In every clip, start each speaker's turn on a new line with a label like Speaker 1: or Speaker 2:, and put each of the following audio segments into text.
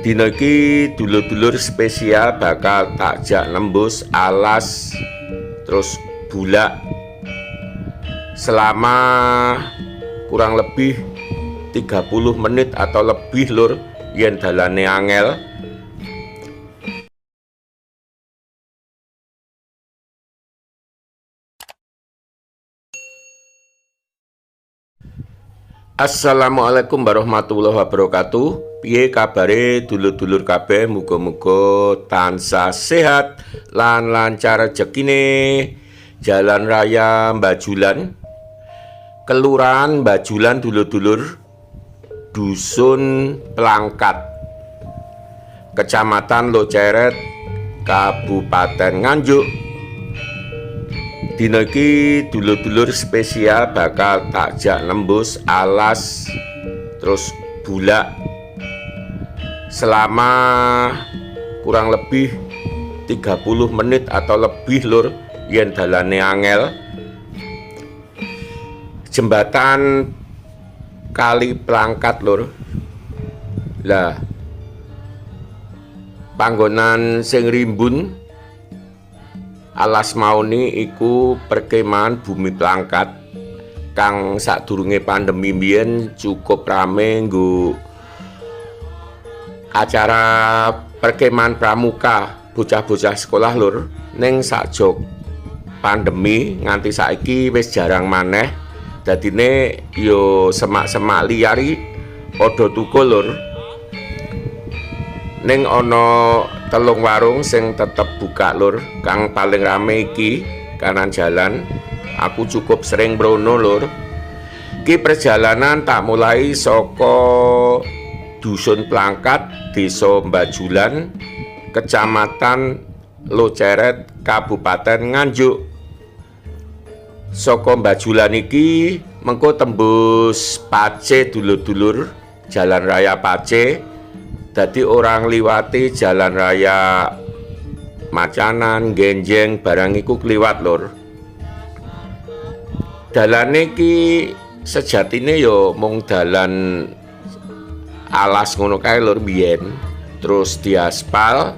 Speaker 1: Dina iki dulur-dulur spesial bakal takjak nembus alas terus bulak selama kurang lebih 30 menit atau lebih lur, yen dalane angel. Assalamualaikum warahmatullahi wabarakatuh. Piye kabare dulur-dulur kabeh, muga-muga tansah sehat lan lancar rezekine. Jalan Raya Bajulan, Kelurahan Bajulan dulur-dulur, Dusun Plangkat, Kecamatan Loceret, Kabupaten Nganjuk. Dina iki dulur-dulur spesial bakal takjak nembus alas terus bulak selama kurang lebih 30 menit atau lebih lur, yen dalane angel. Jembatan Kali Plangkat lur. Lah panggonan sing rimbun alas mauni iku perkemahan Bumi Plangkat kang sadurunge pandemi mbiyen cukup rame nggo acara perkemahan pramuka bocah-bocah sekolah lur. Ning sakjok pandemi nganti saiki wis jarang maneh, dadine yo semak-semak liyari padha tukul lur. Ning ana telung warung sing tetep buka lur, kang paling rame iki kanan jalan. Aku cukup sering mrono lur. Ki perjalanan tak mulai saka Dusun Plangkat, Desa Bajulan, Kecamatan Loceret, Kabupaten Nganjuk. Saka Bajulan iki mengko tembus Pace dulur-dulur, Jalan Raya Pace. Dadi orang liwati jalan raya Macanan, Genjeng barang iku kliwat lur. Dalane iki sejatine yo mung dalan alas ngono kae lur biyen, terus diaspal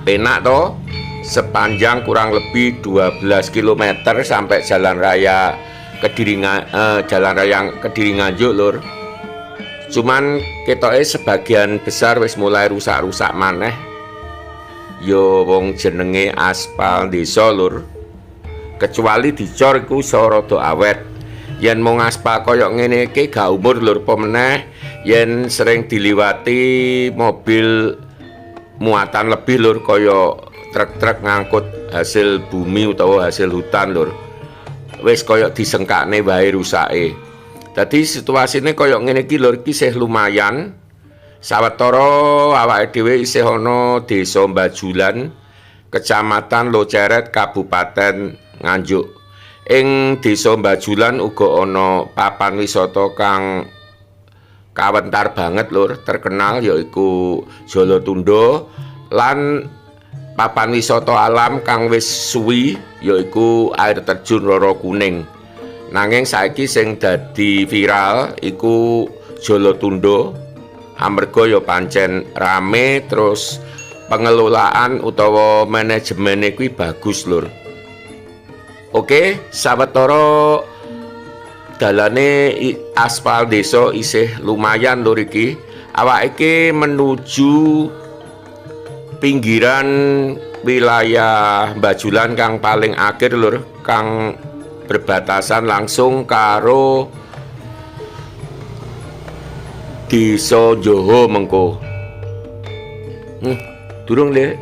Speaker 1: penak to, sepanjang kurang lebih 12 km sampai jalan raya Kediri Nganjuk lur. Cuman ketoke sebagian besar wis mulai rusak-rusak maneh. Yo wong jenenge aspal desa lur. Kecuali dicor iku iso rada awet. Yen mung aspal kaya ngene iki gak umur lur, pemeneh yen sering diliwati mobil muatan lebih lur, kaya truk-truk ngangkut hasil bumi utawa hasil hutan lur. Wis kaya disengkakne wae rusake. Dadi situasine kaya ngene iki lur, iki isih lumayan. Sawetara awake dhewe isih ana Desa Bajulan, Kecamatan Loceret, Kabupaten Nganjuk. Ing Desa Bajulan uga ana papan wisata kang kawentar banget lur, terkenal yaiku Jolotundo, lan papan wisata alam kang wis suwi yaiku air terjun Roro Kuning. Nanging saiki sing dadi viral iku Jolotundo, amarga ya pancen rame, terus pengelolaan utawa manajemen kuwi bagus lur. Oke, sawetara dalane aspal desa isih lumayan lur iki. Awake iki menuju pinggiran wilayah Bajulan kang paling akhir lur, kang berbatasan langsung karo Desa Joho mengko. Durung le.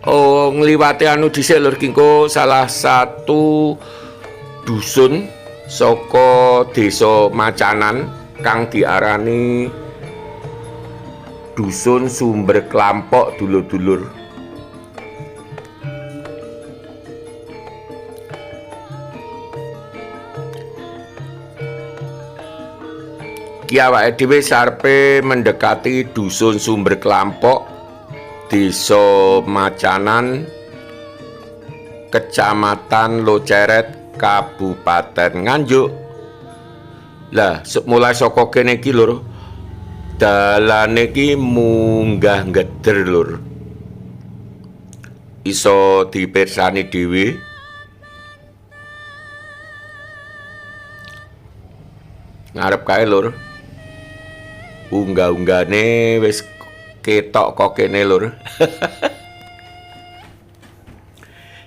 Speaker 1: Oh, ngliwati anu dhisik lur, kingko salah satu dusun saka Desa Macanan kang diarani Dusun Sumber Klampok dulur-dulur. Ki awake dhewe sarepe mendekati Dusun Sumber Klampok, Desa Macanan, Kecamatan Loceret, Kabupaten Nganjuk. Lah mulai saka kene iki lho dalane iki munggah ngeder lur. Iso dipirsani dhewe. Ngarep kae lur. Unggah-unggane wis ketok kok kene lur.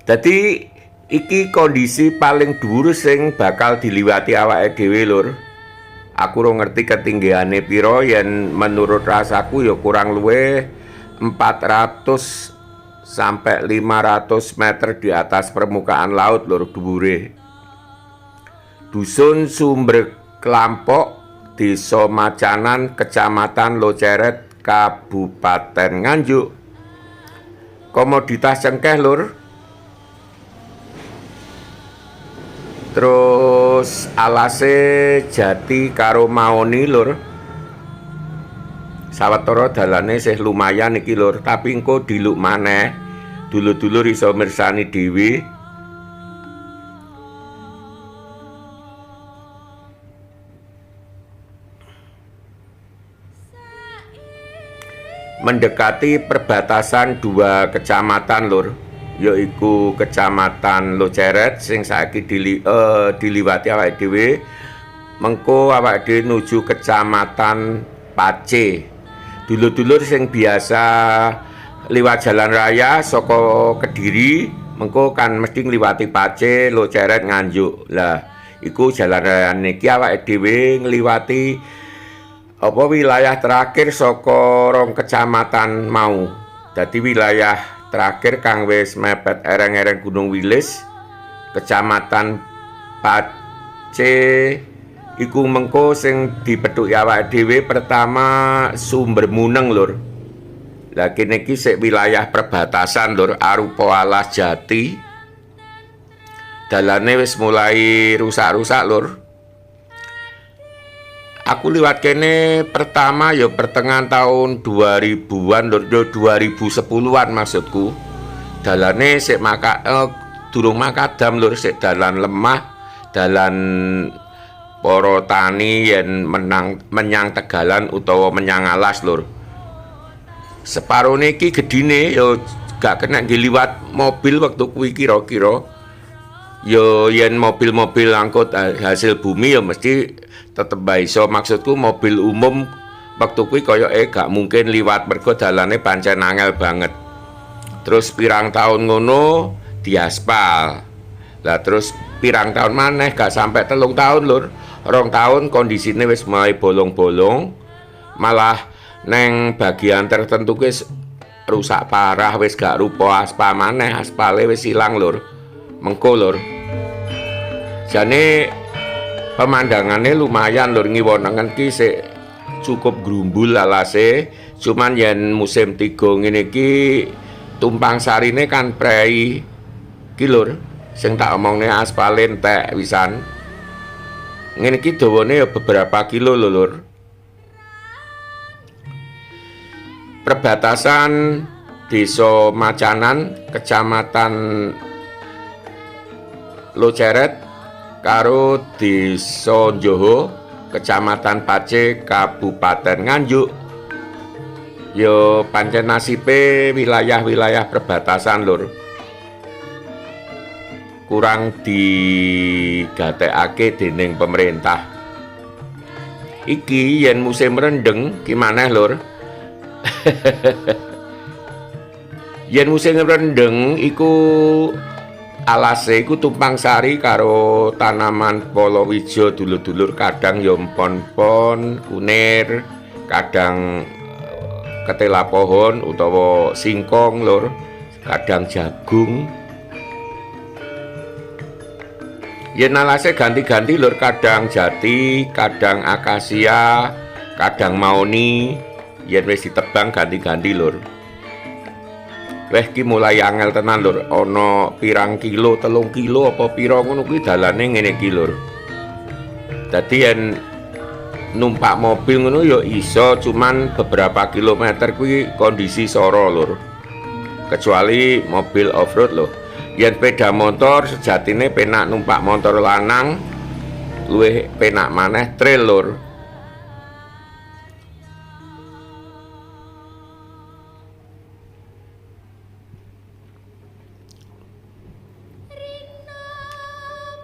Speaker 1: Dadi iki kondisi paling dhuwur sing bakal diliwati awake dhewe lur. Aku ora ngerti ketinggiane piro, yen menurut rasaku ya kurang luwih 400 sampai 500 meter di atas permukaan laut lur dhuwure. Dusun Sumber Klampok, Desa Macanan, Kecamatan Loceret, Kabupaten Nganjuk. Komoditas cengkeh lur. Terus alase jati karo maoni lur. Sawetara dalane sih lumayan iki lur, tapi engko diluk maneh. Dulur-dulur iso mirsani dhewe. Mendekati perbatasan dua kecamatan lur, yaiku Kecamatan Loceret sing saiki diliwati awake dhewe. Mengko awake dhewe nuju Kecamatan Pace. Dulur-dulur sing biasa liwat jalan raya saka Kediri, mengko kan mesti ngliwati Pace, Loceret, Nganjuk. Lah, iku jalan raya niki awake dhewe ngliwati apa wilayah terakhir saka rong kecamatan mau. Dadi wilayah terakhir kang wis mepet ereng-ereng Gunung Wilis, Kecamatan Pace iku mengko sing dipethuki awake dhewe pertama Sumber Muneng lur. Lah kene iki sik wilayah perbatasan lur, arupa alas jati. Dalane wis mulai rusak-rusak lur. Aku liwat kene pertama ya pertengahan tahun 2000-an lur, 2010-an maksudku. Dalane sik durung makadam lur, sik dalan lemah, dalan para tani yen menyang Tegalan utawa menyang alas lur. Separone iki gedine ya gak kena ngliwat mobil wektu kuwi kira-kira. Ya yen mobil-mobil angkut hasil bumi ya mesti tetep iso. Maksudku mobil umum wektu kuwi koyoke gak mungkin liwat mergo dalane pancen angel banget. Terus pirang tahun ngono diaspal. Lah terus pirang tahun maneh gak sampai 3 tahun lur. 2 tahun kondisine wis mulai bolong-bolong, malah neng bagian tertentu wis rusak parah, wis gak rupa aspal maneh, aspale wis ilang lur. Mengko lur, jane pemandangane lumayan lur, ngiwonen ki sik cukup grumbul alase. Cuman yen musim 3 ngene iki tumpang sarine kan prei ki lur, sing tak omongne aspal entek wisan. Ngene iki dawane ya beberapa kilo lho lur. Perbatasan Desa Macanan, Kecamatan Loceret karo Desa Njoho, Kecamatan Pace, Kabupaten Nganjuk. Ya pancen nasibe wilayah-wilayah perbatasan lur. Kurang digatekake dening pemerintah. Iki yen musim rendeng gimana lur? Yen musim rendeng iku alase iku tumpang sari karo tanaman palawija dulur-dulur, kadang ya empon-pon, kunir, kadang ketela pohon utawa singkong lur, kadang jagung. Yen alase ganti-ganti lur, kadang jati, kadang akasia, kadang maoni. Yen wis ditebang ganti-ganti lur. Weh ki mulai angel tenan lur. Ana pirang kilo, 3 kilo apa pira ngono kuwi dalane ngene iki lur. Dadi yen numpak mobil ngono ya iso, cuman beberapa kilometer kuwi kondisi soro lur. Kecuali mobil off-road lho. Yen sepeda motor sejatine penak numpak motor lanang, luwih penak maneh trail lur.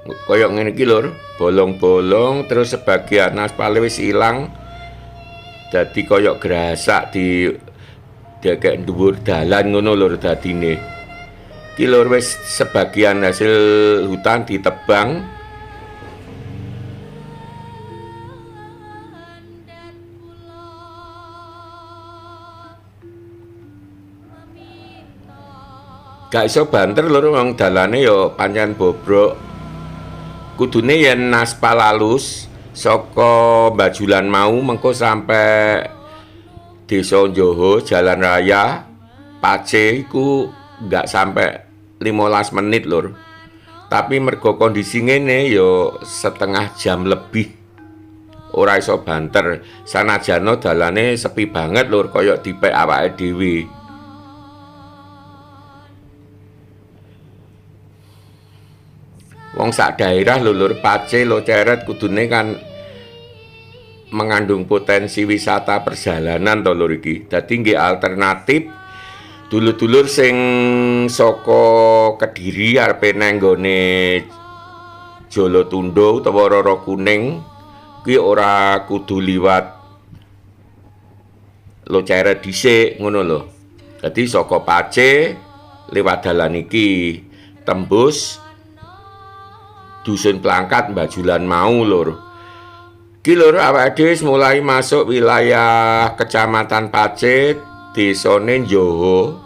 Speaker 1: Koyok ngene iki lur, bolong-bolong terus sebagian aspale wis ilang. Dadi koyok grasak di dekek dhuwur dalan ngono lur dadine. Iki lur wis sebagian hasil hutan ditebang. Gak iso banter lur wong dalane ya pancen bobrok. Kudune yen aspal halus saka Bajulan mau mengko sampe Desa Njoho jalan raya Pace iku gak sampe 15 menit lur. Tapi mergo kondisi ngene ya setengah jam lebih. Ora iso banter. Sanajana dalane sepi banget lur kaya dipek awake dhewe. Wong sak daerah lur Pace Loceret kudune kan mengandung potensi wisata perjalanan to lur iki. Dadi nggih alternatif dulur-dulur sing saka Kediri arepe nang nggone Jolotundo utawa Roro Kuning kuwi ora kudu liwat Loceret dhisik ngono lho. Dadi saka Pace liwat dalan iki tembus Dusun Plangkat Bajulan mau lur. Ki lur awake dhewe mulai masuk wilayah Kecamatan Pace, desane Njoho.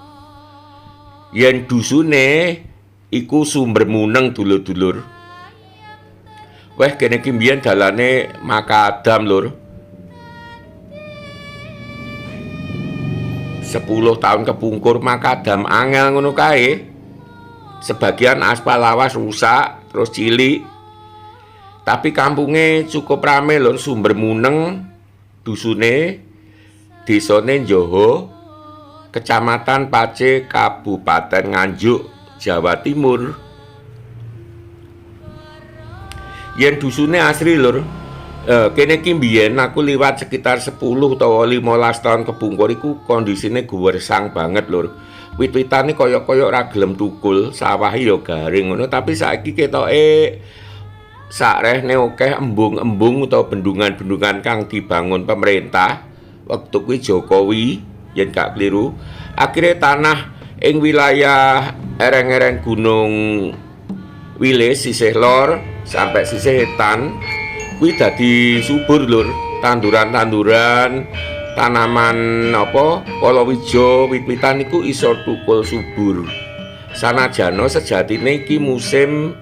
Speaker 1: Yen dusune iku Sumber Muneng dulur-dulur. Weh kene iki mbiyen dalane makadam lur. 10 tahun kepungkur makadam angel ngono kae. Sebagian aspal lawas rusak terus cilik. Tapi kampungnya cukup rame lur, Sumber Muneng, dusune, desane Njoho, Kecamatan Pace, Kabupaten Nganjuk, Jawa Timur. Yen dusune asri lur, kene iki mbiyen aku liwat sekitar 10 utawa 15 tahun kepungkur iku kondisine gersang banget lur. Wit-witane kaya-kaya ora gelem tukul, sawah ya garing ngono, tapi saiki ketoke sarehne akeh embung-embung utawa bendungan-bendungan kang dibangun pemerintah wektu kuwi Jokowi yen gak kliru. Akhire tanah ing wilayah ereng-ereng Gunung Wilis sisih lor sampai sisih etan kuwi dadi subur lur, tanduran-tanduran tanaman apa palawija wit-witan iku iso tukul subur. Sanajana sejatine iki musim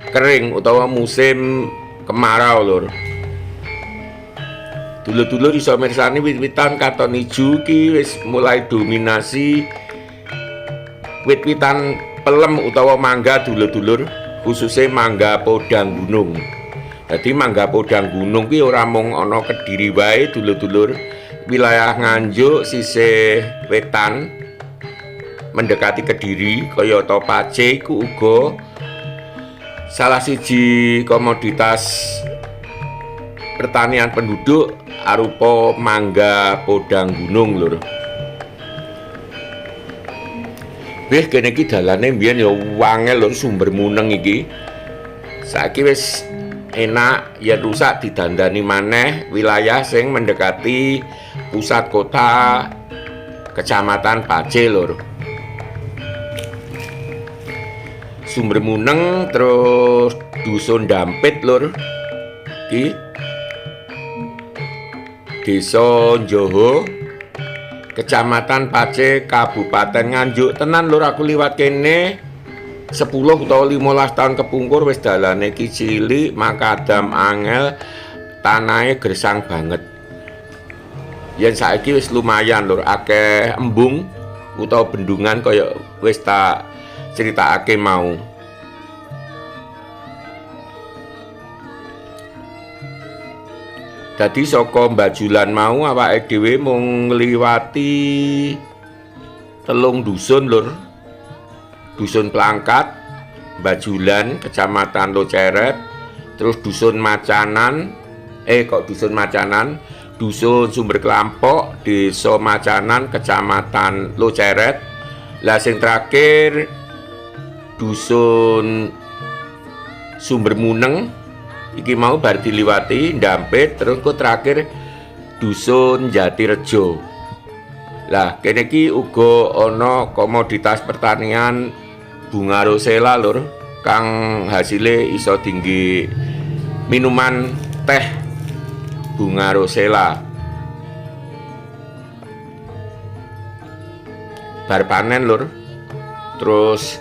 Speaker 1: kering utawa musim kemarau lur. Dulur-dulur iso mirsani wit-witan katon ijo iki wis mulai dominasi wit-witan pelem utawa mangga dulur-dulur, khususnya mangga podang gunung. Jadi mangga podang gunung ki ora mung ana Kediri wae dulur-dulur. Wilayah Nganjuk sisih wetan mendekati Kediri kaya to Pace iku uga salah siji komoditas pertanian penduduk arupa mangga podang gunung lur. Wis kene iki dalane mbiyen ya wangel lur, Sumber Muneng iki. Saiki wis enak yen rusak didandani maneh wilayah sing mendekati pusat kota Kecamatan Pace lur. Sumber Muneng terus Dusun Dampit lur. Iki Desa Njoho Kecamatan Pace Kabupaten Nganjuk. Tenan lur aku liwat kene 10 utawa 15 tahun kepungkur wis dalane iki cilik, makadam angel, tanahe gersang banget. Yen saiki wis lumayan lur, akeh embung utawa bendungan kaya wis tak critakake mau. Dadi saka Bajulan mau awake dhewe mung ngliwati 3 dusun lur. Dusun Plangkat, Bajulan, Kecamatan Loceret, terus Dusun Macanan, Dusun Macanan, Dusun Sumber Kelampok, Desa Macanan, Kecamatan Loceret. Lah sing terakhir Dusun Sumber Muneng iki mau bar diliwati Ndampit terus kok terakhir Dusun Jatirejo. Lah kene iki uga ana komoditas pertanian bunga rosella lur kang hasile iso tinggi minuman teh bunga rosella. Bar panen lur terus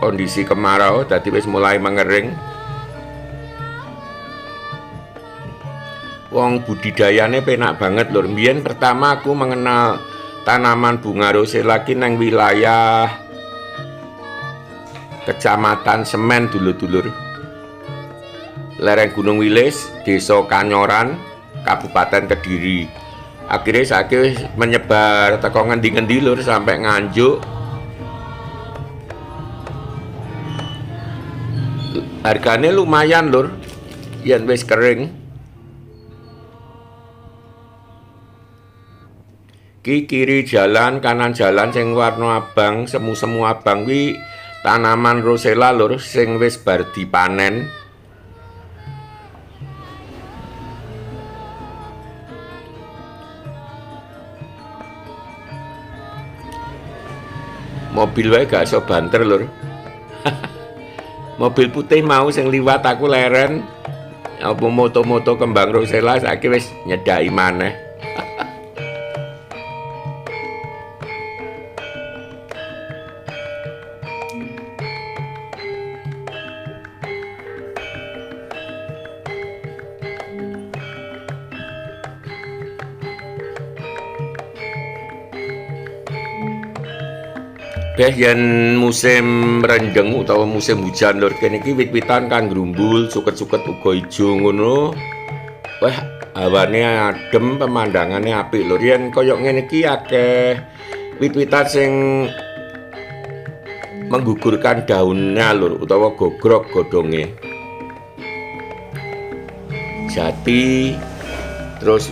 Speaker 1: kondisi kemarau dadi wis mulai mengering. Wong budidayane penak banget lur. Mbiyen pertama aku mengenal tanaman bunga rosella ki nang wilayah Kecamatan Semen dulur-dulur. Lereng Gunung Wilis, Desa Kanyoran, Kabupaten Kediri. Akhirnya saiki menyebar teko ngendi-ngendi lur sampai Nganjuk. Hargane lumayan lur yen wis kering. Ki kiri jalan kanan jalan sing warna abang semu-semu abang kuwi tanaman rosella lur sing wis bar dipanen. Mobil wae gak iso banter lur. Mobil putih mau sing liwat aku leren apa moto-moto kembang rosella saiki wis nyedaki maneh. Yen musim rendeng utawa musim hujan lur kene iki wit-witan kan grumbul, suket-suket uga ijo ngono. Wah, hawane adem, pemandangane apik lur. Yen kaya ngene iki akeh wit-witan sing menggugurkan daunnya lur utawa gogrok godhonge. Jati terus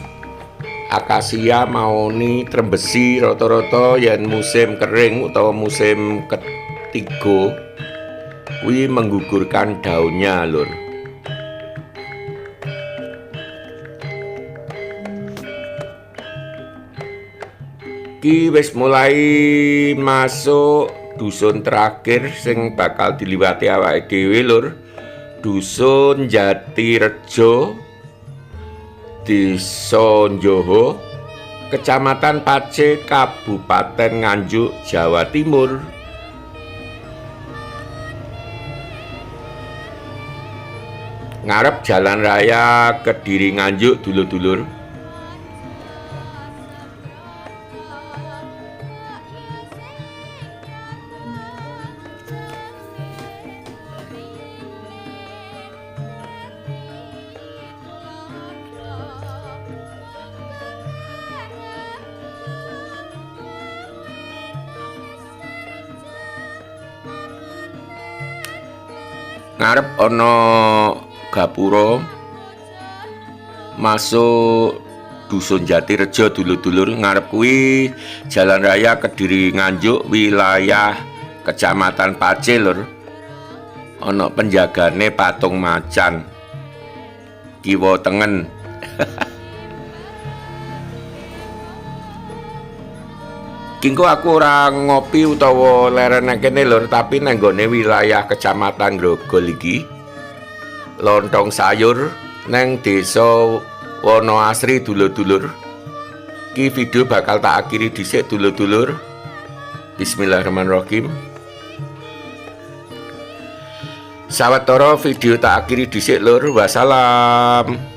Speaker 1: akasia maoni trembesi rata-rata yen musim kering utawa musim ketiga kuwi menggugurkan daunnya lur. Ki wis mulai masuk dusun terakhir sing bakal diliwati awake dhewe lur. Dusun Jatirejo, Desa Njoho, Kecamatan Pace, Kabupaten Nganjuk, Jawa Timur. Ngarep Jalan Raya Kediri Nganjuk dulur-dulur. Ngarep ana gapura masuk Dusun Jatirejo dulur-dulur. Ngarep kuwi Jalan Raya Kediri Nganjuk wilayah Kecamatan Pace lur. Ana penjagane patung macan kiwa tengen. Kingko aku ora ngopi utawa leren kene lur, tapi nang gone wilayah Kecamatan Grogol iki lontong sayur nang Desa Wonoasri dulur-dulur. Ki video bakal tak akhiri dhisik dulur-dulur. Bismillahirrahmanirrahim. Sawetara video tak akhiri dhisik lur. Wassalam.